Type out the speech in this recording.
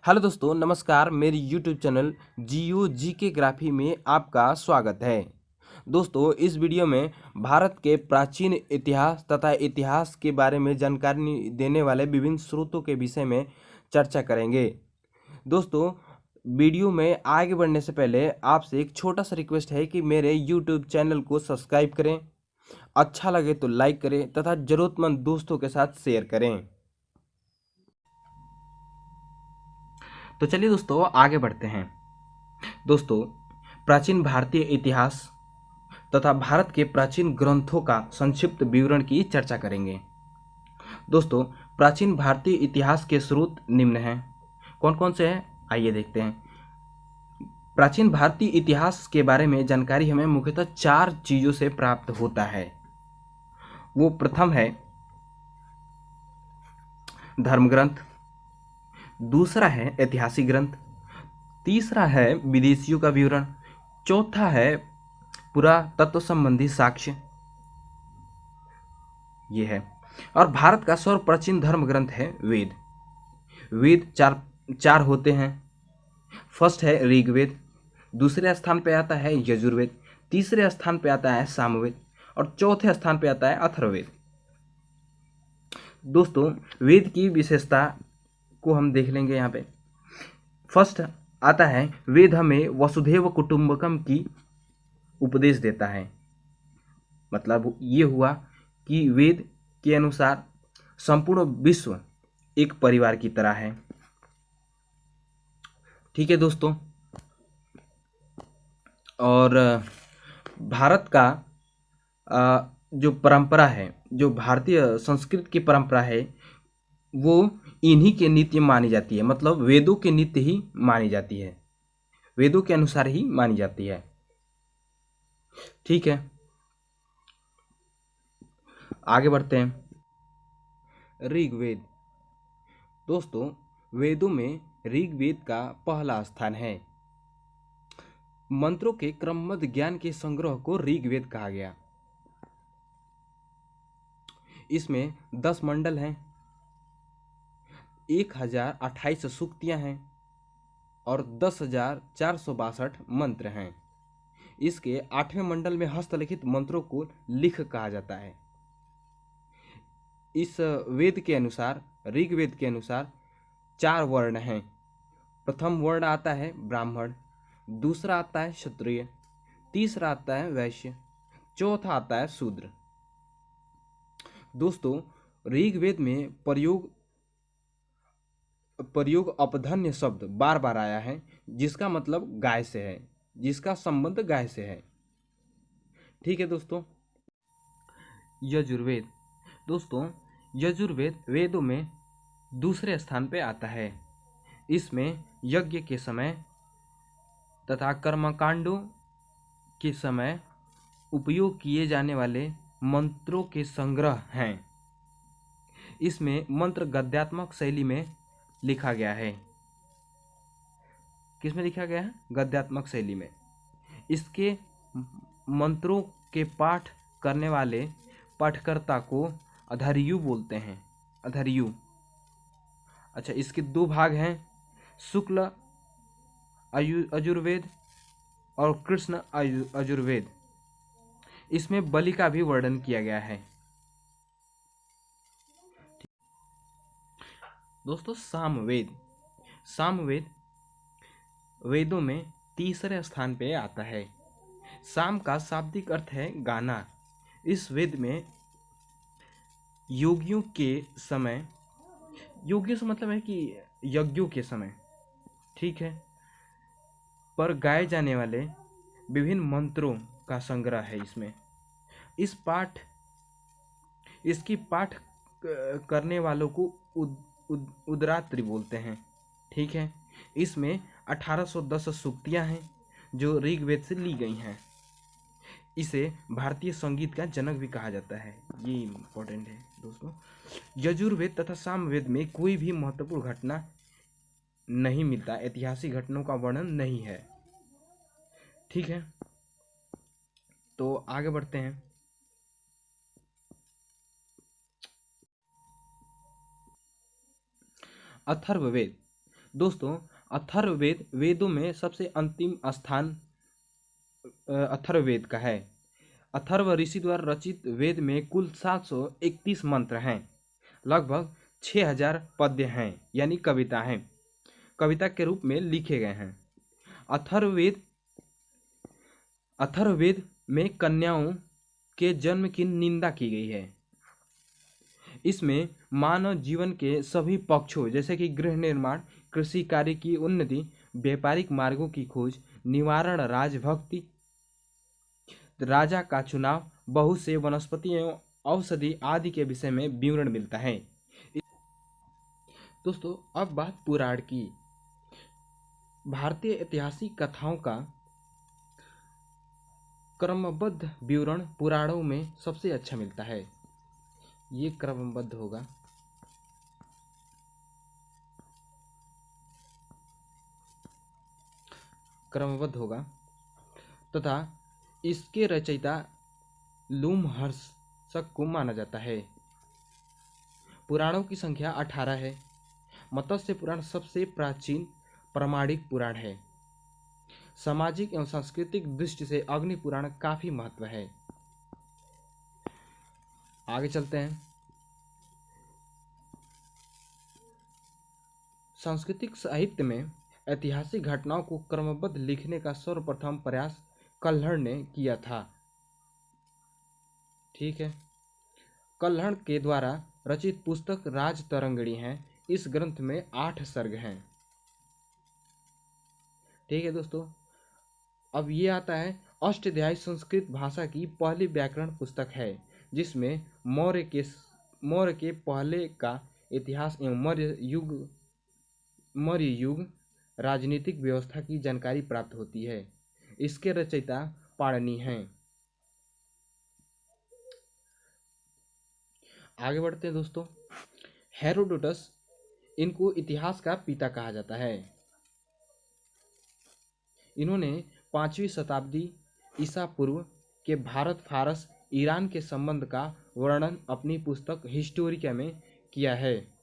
Hello दोस्तों, नमस्कार। मेरी यूट्यूब चैनल जियो जी के ग्राफी में आपका स्वागत है। दोस्तों, इस वीडियो में भारत के प्राचीन इतिहास तथा इतिहास के बारे में जानकारी देने वाले विभिन्न स्रोतों के विषय में चर्चा करेंगे। दोस्तों, वीडियो में आगे बढ़ने से पहले आपसे एक छोटा सा रिक्वेस्ट है कि मेरे यूट्यूब चैनल को सब्सक्राइब करें, अच्छा लगे तो लाइक करें तथा ज़रूरतमंद दोस्तों के साथ शेयर करें। तो चलिए दोस्तों, आगे बढ़ते हैं। दोस्तों, प्राचीन भारतीय इतिहास तथा भारत के प्राचीन ग्रंथों का संक्षिप्त विवरण की चर्चा करेंगे। दोस्तों, प्राचीन भारतीय इतिहास के स्रोत निम्न हैं। कौन कौन से हैं, आइए देखते हैं। प्राचीन भारतीय इतिहास के बारे में जानकारी हमें मुख्यतः 4 चीज़ों से प्राप्त होता है। वो प्रथम है धर्म ग्रंथ, दूसरा है ऐतिहासिक ग्रंथ, तीसरा है विदेशियों का विवरण, चौथा है पुरातत्व संबंधी साक्ष्य, ये है। और भारत का सर्वप्राचीन धर्म ग्रंथ है वेद। वेद चार चार होते हैं। फर्स्ट है ऋग्वेद, दूसरे स्थान पे आता है यजुर्वेद, तीसरे स्थान पे आता है सामवेद और चौथे स्थान पे आता है अथर्ववेद। दोस्तों, वेद की विशेषता को हम देख लेंगे यहाँ पे। फर्स्ट आता है वेद हमें वसुधैव कुटुंबकम की उपदेश देता है। मतलब ये हुआ कि वेद के अनुसार संपूर्ण विश्व एक परिवार की तरह है। ठीक है दोस्तों। और भारत का जो परंपरा है, जो भारतीय संस्कृति की परंपरा है, वो इन्हीं के नित्य मानी जाती है। मतलब वेदों के नित्य ही मानी जाती है, वेदों के अनुसार ही मानी जाती है। ठीक है, आगे बढ़ते हैं। ऋग्वेद। दोस्तों, वेदों में ऋग्वेद का पहला स्थान है। मंत्रों के क्रमबद्ध ज्ञान के संग्रह को ऋग्वेद कहा गया। इसमें 10 मंडल हैं, 1028 सूक्तियां हैं और 10,462 मंत्र हैं। इसके 8वें मंडल में हस्तलिखित मंत्रों को लिख कहा जाता है। इस वेद के अनुसार, ऋग्वेद के अनुसार 4 वर्ण हैं। प्रथम वर्ण आता है ब्राह्मण, दूसरा आता है क्षत्रिय, तीसरा आता है वैश्य, चौथा आता है शूद्र। दोस्तों, ऋग्वेद में प्रयोग अपधन्य शब्द बार बार आया है, जिसका मतलब गाय से है, जिसका संबंध गाय से है। ठीक है दोस्तों। यजुर्वेद। दोस्तों, यजुर्वेद वेदों में दूसरे स्थान पे आता है। इसमें यज्ञ के समय तथा कर्मकांडों के समय उपयोग किए जाने वाले मंत्रों के संग्रह हैं। इसमें मंत्र गद्यात्मक शैली में लिखा गया है। किसमें लिखा गया है? गद्यात्मक शैली में। इसके मंत्रों के पाठ करने वाले पाठकर्ता को अधर्यु बोलते हैं। अधर्यु। अच्छा, इसके 2 भाग हैं, शुक्ल यजुर्वेद और कृष्ण यजुर्वेद। इसमें बलि का भी वर्णन किया गया है। दोस्तों, सामवेद। सामवेद वेदों में तीसरे स्थान पे आता है। साम का शाब्दिक अर्थ है गाना। इस वेद में योगियों के समय, योगियों से मतलब है कि यज्ञों के समय, ठीक है, पर गाए जाने वाले विभिन्न मंत्रों का संग्रह है इसमें। इसकी पाठ करने वालों को उदरात्रि बोलते हैं। ठीक है। इसमें 1810 सूक्तियां हैं जो ऋग्वेद से ली गई हैं। इसे भारतीय संगीत का जनक भी कहा जाता है। ये इम्पोर्टेंट है दोस्तों। यजुर्वेद तथा सामवेद में कोई भी महत्वपूर्ण घटना नहीं मिलता, ऐतिहासिक घटनाओं का वर्णन नहीं है। ठीक है, तो आगे बढ़ते हैं। अथर्ववेद। दोस्तों, अथर्ववेद वेदों में सबसे अंतिम स्थान अथर्ववेद का है। अथर्व ऋषि द्वारा रचित वेद में कुल 731 मंत्र हैं। लगभग 6000 पद्य हैं, यानी कविता हैं, कविता के रूप में लिखे गए हैं। अथर्ववेद अथर्ववेद में कन्याओं के जन्म की निंदा की गई है। इसमें मानव जीवन के सभी पक्षों जैसे कि गृह निर्माण, कृषि कार्य की उन्नति, व्यापारिक मार्गों की खोज, निवारण, राजभक्ति, राजा का चुनाव, बहुत से वनस्पति एवं औषधि आदि के विषय में विवरण मिलता है। दोस्तों, अब बात पुराण की। भारतीय ऐतिहासिक कथाओं का क्रमबद्ध विवरण पुराणों में सबसे अच्छा मिलता है। ये क्रमबद्ध होगा तथा इसके रचयिता लोमहर्षक को माना जाता है। पुराणों की संख्या 18 है। मत्स्य पुराण सबसे प्राचीन प्रामाणिक पुराण है। सामाजिक एवं सांस्कृतिक दृष्टि से अग्नि पुराण काफी महत्व है। आगे चलते हैं। सांस्कृतिक साहित्य में ऐतिहासिक घटनाओं को क्रमबद्ध लिखने का सर्वप्रथम प्रयास कल्हड़ ने किया था। ठीक है। कल्हड़ के द्वारा रचित पुस्तक राजतरंगिणी है। इस ग्रंथ में 8 सर्ग हैं। ठीक है दोस्तों, अब ये आता है अष्टाध्यायी संस्कृत भाषा की पहली व्याकरण पुस्तक है, जिसमें मौर्य के पहले का इतिहास एवं मौर्य युग राजनीतिक व्यवस्था की जानकारी प्राप्त होती है। इसके रचयिता पाणिनि हैं। आगे बढ़ते हैं दोस्तों। हेरोडोटस, इनको इतिहास का पिता कहा जाता है। इन्होंने 5वीं शताब्दी ईसा पूर्व के भारत फारस ईरान के संबंध का वर्णन अपनी पुस्तक हिस्टोरिका में किया है।